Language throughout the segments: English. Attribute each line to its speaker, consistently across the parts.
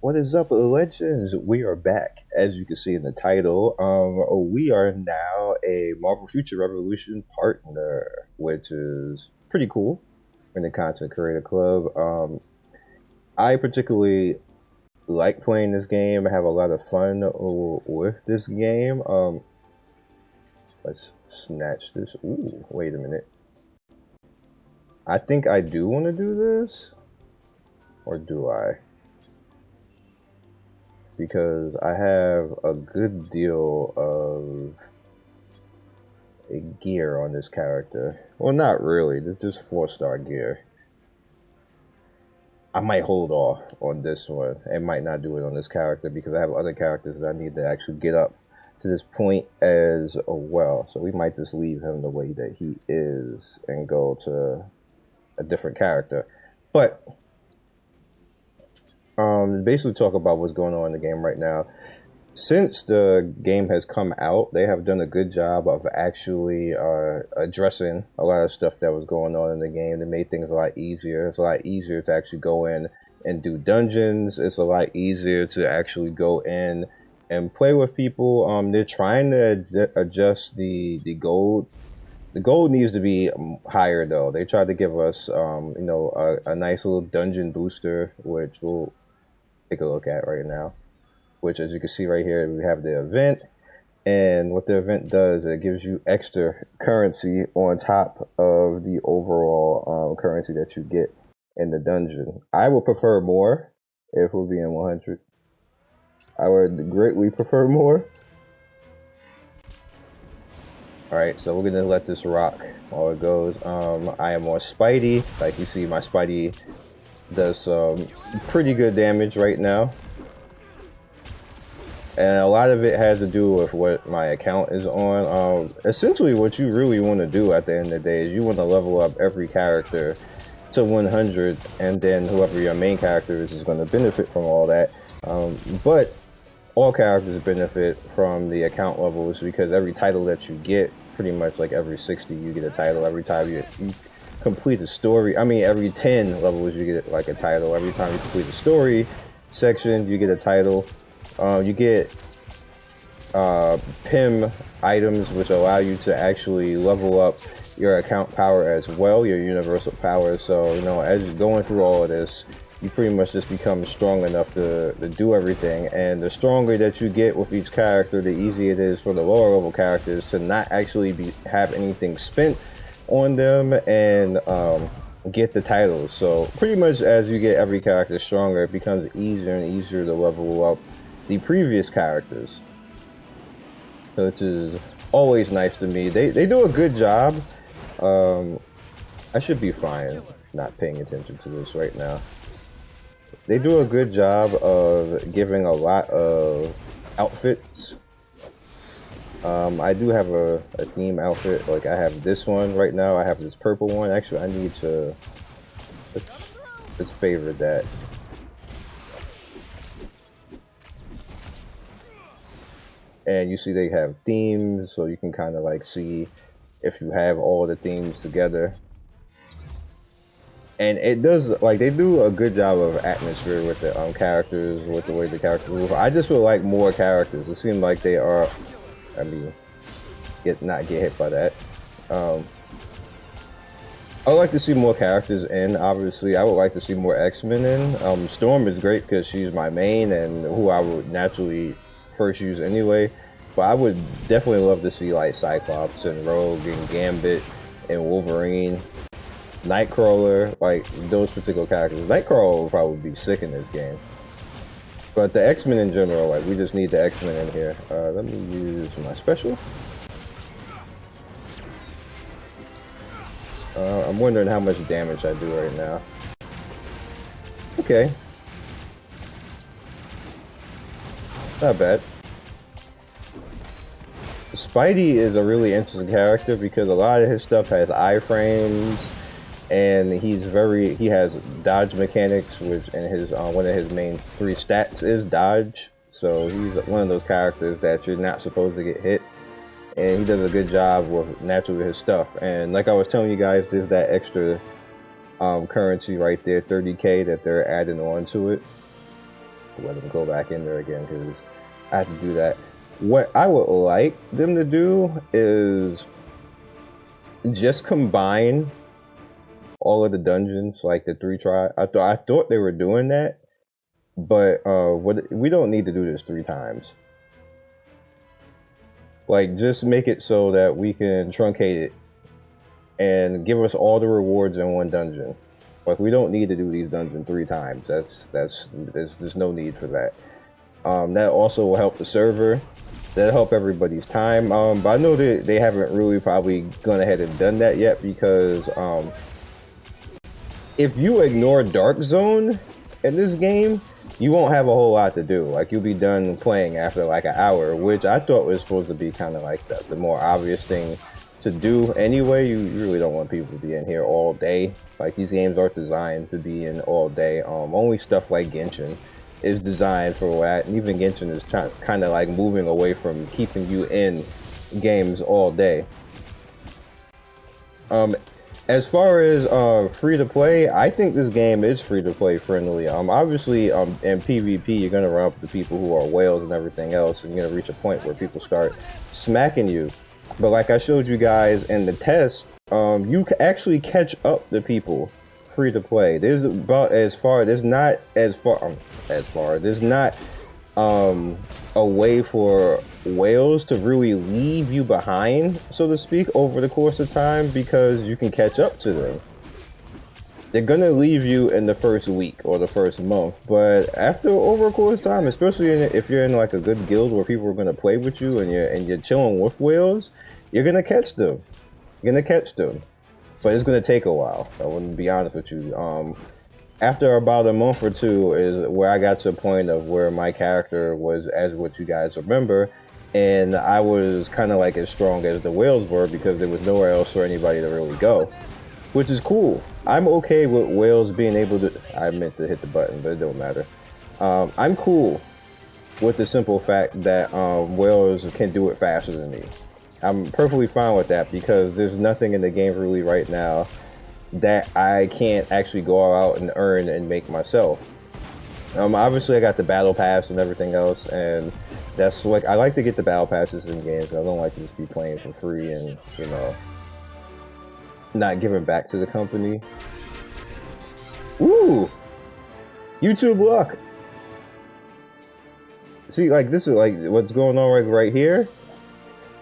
Speaker 1: What is up, legends? We are back, as you can see in the title. We are now a Marvel Future Revolution partner, which is pretty cool in the Content Creator Club. I particularly like playing this game. I have a lot of fun with this game. Let's snatch this. Ooh, wait a minute. I think I do want to do this, or do I? Because I have a good deal of a gear on this character. Well, not really. This is just 4-star gear. I might hold off on this one and might not do it on this character because I have other characters that I need to actually get up to this point as well. So we might just leave him the way that he is and go to a different character. But basically talk about what's going on in the game right now. Since the game has come out, they have done a good job of actually addressing a lot of stuff that was going on in the game. They made things a lot easier. It's a lot easier to actually go in and do dungeons. It's a lot easier to actually go in and play with people. They're trying to adjust the gold. The gold needs to be higher though. They tried to give us a nice little dungeon booster, which we'll take a look at right now. Which, as you can see right here, we have the event, and what the event does, it gives you extra currency on top of the overall currency that you get in the dungeon. I would prefer more if we're being 100. I would greatly prefer more. Alright, so we're gonna let this rock while it goes. I am on Spidey. Like you see, my Spidey does some pretty good damage right now. And a lot of it has to do with what my account is on. Essentially, what you really want to do at the end of the day is you want to level up every character to 100, and then whoever your main character is going to benefit from all that. But all characters benefit from the account levels because every title that you get, pretty much like every 60, you get a title. Every time you complete a story, I mean, every 10 levels, you get like a title. Every time you complete a story section, you get a title. You get PIM items, which allow you to actually level up your account power as well, your universal power. So, as you're going through all of this, you pretty much just become strong enough to do everything. And the stronger that you get with each character, the easier it is for the lower level characters to not actually have anything spent on them and get the titles. So pretty much as you get every character stronger, it becomes easier and easier to level up the previous characters, which is always nice to me. They do a good job. I should be fine not paying attention to this right now. They do a good job of giving a lot of outfits. I do have a theme outfit. Like I have this one right now. I have this purple one. Actually, I need to let's favorite that. And you see they have themes, so you can kind of like see if you have all the themes together. And it does, like, they do a good job of atmosphere with the characters, with the way the characters move. I just would like more characters. It seems like they are, I mean, not get hit by that. I would like to see more characters in, obviously. I would like to see more X-Men in. Storm is great because she's my main and who I would naturally first use anyway, but I would definitely love to see like Cyclops and Rogue and Gambit and Wolverine, Nightcrawler, like those particular characters. Nightcrawler would probably be sick in this game, but the X-Men in general, like we just need the X-Men in here. Let me use my special. I'm wondering how much damage I do right now. Okay. Not bad. Spidey is a really interesting character because a lot of his stuff has iframes, and he has dodge mechanics, which in his one of his main 3 stats is dodge. So he's one of those characters that you're not supposed to get hit, and he does a good job with naturally his stuff. And like I was telling you guys, there's that extra currency right there, 30k, that they're adding on to it. let them go back in there again because I have to do that. What I would like them to do is just combine all of the dungeons, like the 3 try. I thought they were doing that, but we don't need to do this 3 times. Like, just make it so that we can truncate it and give us all the rewards in one dungeon. Like, we don't need to do these dungeons 3 times. There's no need for that. That also will help the server. That'll help everybody's time. But I know that they haven't really probably gone ahead and done that yet because if you ignore Dark Zone in this game, you won't have a whole lot to do. Like, you'll be done playing after like an hour, which I thought was supposed to be kind of like the more obvious thing to do anyway. You really don't want people to be in here all day. Like, these games aren't designed to be in all day. Only stuff like Genshin is designed for that, and even Genshin is kind of like moving away from keeping you in games all day. As far as free to play, I think this game is free to play friendly. Obviously, in PvP, you're gonna run up to people who are whales and everything else, and you're gonna reach a point where people start smacking you. But like I showed you guys in the test, you can actually catch up to people free to play. There's not a way for whales to really leave you behind, so to speak, over the course of time, because you can catch up to them. They're gonna leave you in the first week or the first month, but over a course of time, especially if you're in like a good guild where people are gonna play with you and you're chilling with whales, you're gonna catch them. But it's gonna take a while. I wouldn't be honest with you. After about a month or 2 is where I got to a point of where my character was as what you guys remember, and I was kind of like as strong as the whales were because there was nowhere else for anybody to really go, which is cool. I'm okay with whales being able to, I meant to hit the button, but it don't matter. I'm cool with the simple fact that whales can do it faster than me. I'm perfectly fine with that because there's nothing in the game really right now that I can't actually go out and earn and make myself. Obviously I got the battle pass and everything else, and that's like, I like to get the battle passes in games. I don't like to just be playing for free and, you know, not giving back to the company. Ooh! YouTube luck! See, like, this is like what's going on right here.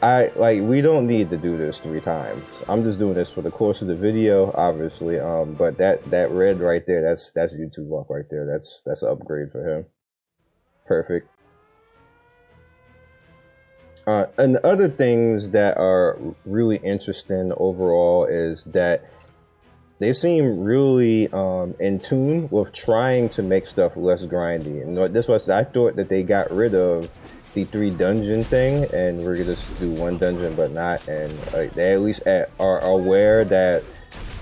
Speaker 1: We don't need to do this 3 times. I'm just doing this for the course of the video, obviously. But that red right there, that's YouTube luck right there. That's an upgrade for him. Perfect. And the other things that are really interesting overall is that they seem really in tune with trying to make stuff less grindy. And this was, I thought that they got rid of the 3 dungeon thing, and we're gonna just do 1 dungeon but not, and they at least are aware that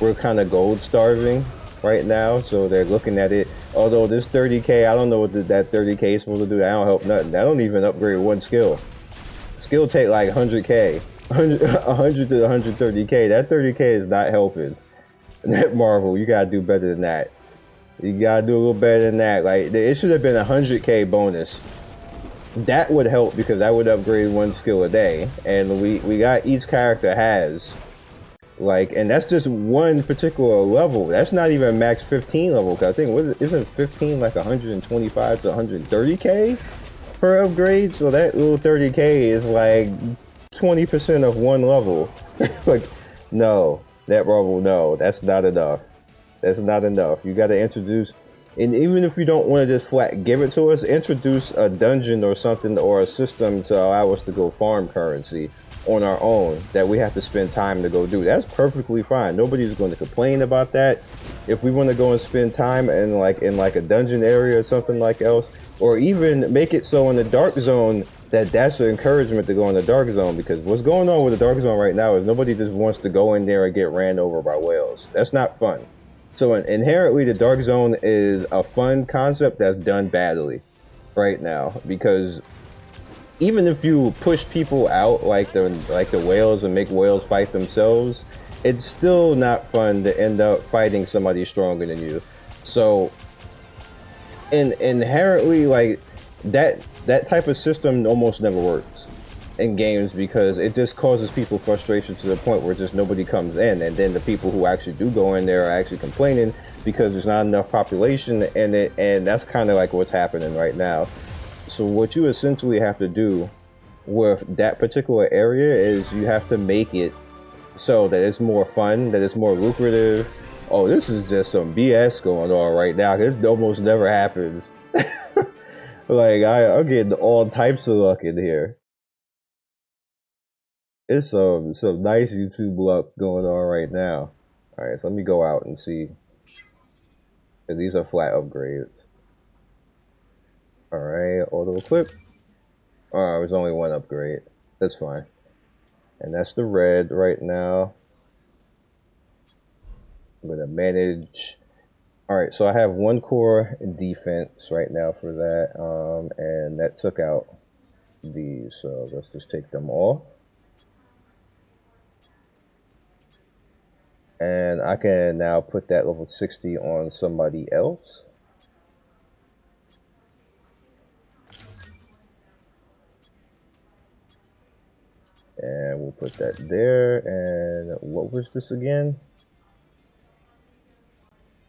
Speaker 1: we're kind of gold starving right now, so they're looking at it. Although this 30k, I don't know what that 30k is supposed to do. That don't help nothing. That don't even upgrade 1 skill. Skill take like 100k, 100 to 130k. That 30k is not helping. Netmarble, you gotta do better than that. You gotta do a little better than that. Like, it should have been 100k bonus. That would help because that would upgrade 1 skill a day, and we got, each character has like, and that's just 1 particular level. That's not even max 15 level, because I think isn't 15 like 125 to 130k per upgrade? So that little 30k is like 20% of 1 level. Like, no, Netmarble, no, that's not enough. That's not enough. You got to introduce. And even if you don't want to just flat give it to us, introduce a dungeon or something, or a system to allow us to go farm currency on our own that we have to spend time to go do. That's perfectly fine. Nobody's going to complain about that. If we want to go and spend time in like a dungeon area or something like else, or even make it so in the dark zone that's an encouragement to go in the dark zone, because what's going on with the dark zone right now is nobody just wants to go in there and get ran over by whales. That's not fun. So inherently, the dark zone is a fun concept that's done badly right now, because even if you push people out like the whales and make whales fight themselves, it's still not fun to end up fighting somebody stronger than you. So and inherently like that type of system almost never works in games because it just causes people frustration to the point where just nobody comes in, and then the people who actually do go in there are actually complaining because there's not enough population in it, and that's kind of like what's happening right now. So what you essentially have to do with that particular area is you have to make it so that it's more fun, that it's more lucrative. Oh, this is just some BS going on right now. This almost never happens. Like I'm getting all types of luck in here. It's some nice YouTube luck going on right now. All right, so let me go out and see. And these are flat upgrades. All right, auto equip. Oh, there's only one upgrade. That's fine. And that's the red right now. I'm gonna manage. All right, so I have one core defense right now for that, and that took out these. So let's just take them all. And I can now put that level 60 on somebody else. And we'll put that there. And what was this again?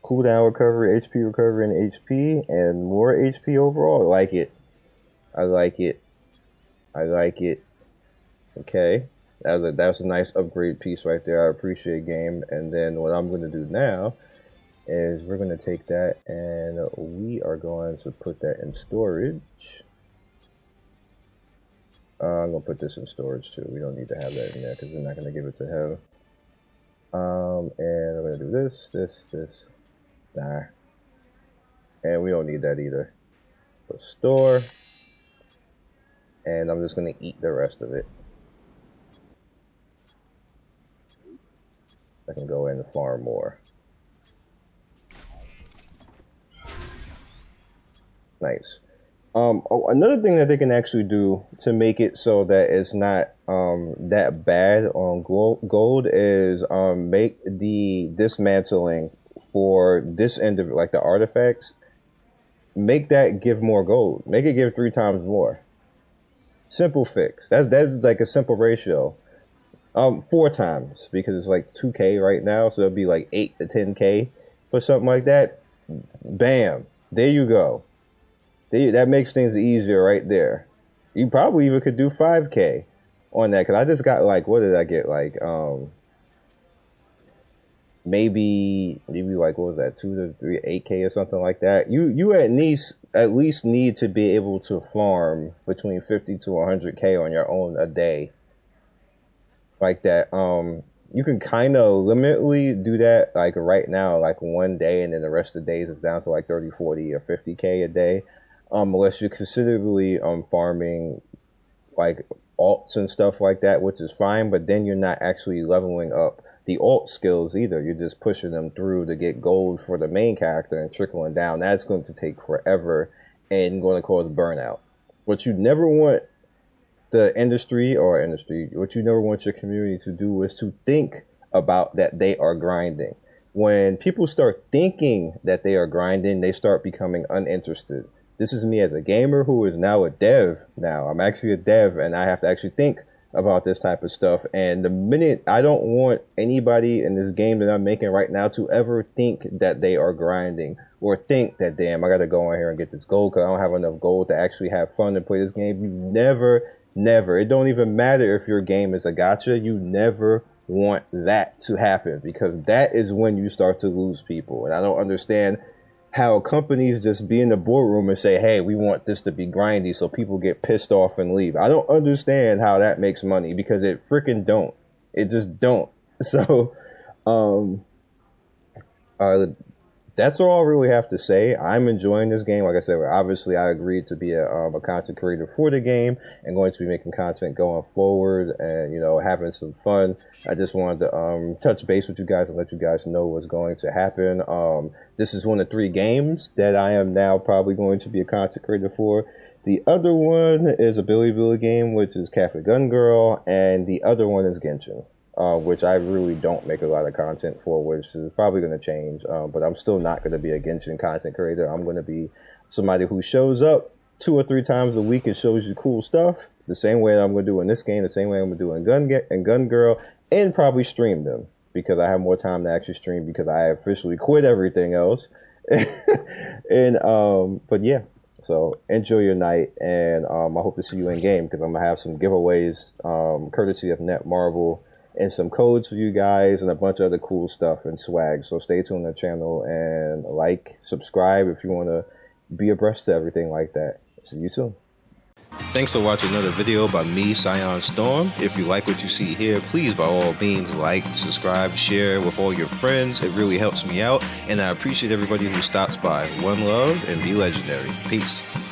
Speaker 1: Cooldown recovery, HP recovery, and HP, and more HP overall. I like it. I like it. I like it. Okay. That was a nice upgrade piece right there. I appreciate game. And then what I'm going to do now is we're going to take that and we are going to put that in storage. I'm going to put this in storage too. We don't need to have that in there because we're not going to give it to him. And I'm going to do this. Nah. And we don't need that either. So store. And I'm just going to eat the rest of it. I can go in and farm more. Nice. Another thing that they can actually do to make it so that it's not that bad on gold is make the dismantling for this end of it, like the artifacts, make that give more gold. Make it give 3 times more. Simple fix. That's like a simple ratio. 4 times because it's like 2K right now, so it'll be like 8 to 10K for something like that. Bam, there you go. That makes things easier right there. You probably even could do 5K on that because I just got like, what did I get? Like maybe like, what was that, 2 to 3, 8K or something like that. You at least need to be able to farm between 50 to 100K on your own a day. Like that. You can kind of limitly do that like right now, like one day, and then the rest of the days is down to like 30, 40, or 50K a day. Unless you're considerably farming like alts and stuff like that, which is fine, but then you're not actually leveling up the alt skills either. You're just pushing them through to get gold for the main character and trickling down. That's going to take forever and going to cause burnout. What you never want the what you never want your community to do is to think about that they are grinding. When people start thinking that they are grinding, they start becoming uninterested. This is me as a gamer who is now a dev now. I'm actually a dev and I have to actually think about this type of stuff. And the minute I don't want anybody in this game that I'm making right now to ever think that they are grinding or think that, damn, I got to go in here and get this gold because I don't have enough gold to actually have fun and play this game. You never, it don't even matter if your game is a gacha. You never want that to happen because that is when you start to lose people. And I don't understand how companies just be in the boardroom and say, hey, we want this to be grindy, so people get pissed off and leave. I don't understand how that makes money because it freaking don't. It just don't. So, that's all I really have to say. I'm enjoying this game. Like I said, obviously I agreed to be a content creator for the game and going to be making content going forward and, you know, having some fun. I just wanted to touch base with you guys and let you guys know what's going to happen. This is one of 3 games that I am now probably going to be a content creator for. The other one is a Billy game, which is Cafe Gun Girl, and the other one is Genshin. Which I really don't make a lot of content for, which is probably going to change. But I'm still not going to be a Genshin content creator. I'm going to be somebody who shows up 2 or 3 times a week and shows you cool stuff, the same way that I'm going to do in this game, the same way I'm going to do in Gun Girl, and probably stream them because I have more time to actually stream because I officially quit everything else. And but yeah, so enjoy your night, and I hope to see you in game because I'm gonna have some giveaways courtesy of Netmarble and some codes for you guys and a bunch of other cool stuff and swag. So stay tuned to the channel and like, subscribe if you want to be abreast to everything like that. See you soon. Thanks for watching another video by me, Scion Storm. If you like what you see here, please by all means like, subscribe, share with all your friends. It really helps me out, and I appreciate everybody who stops by. One love and be legendary. Peace.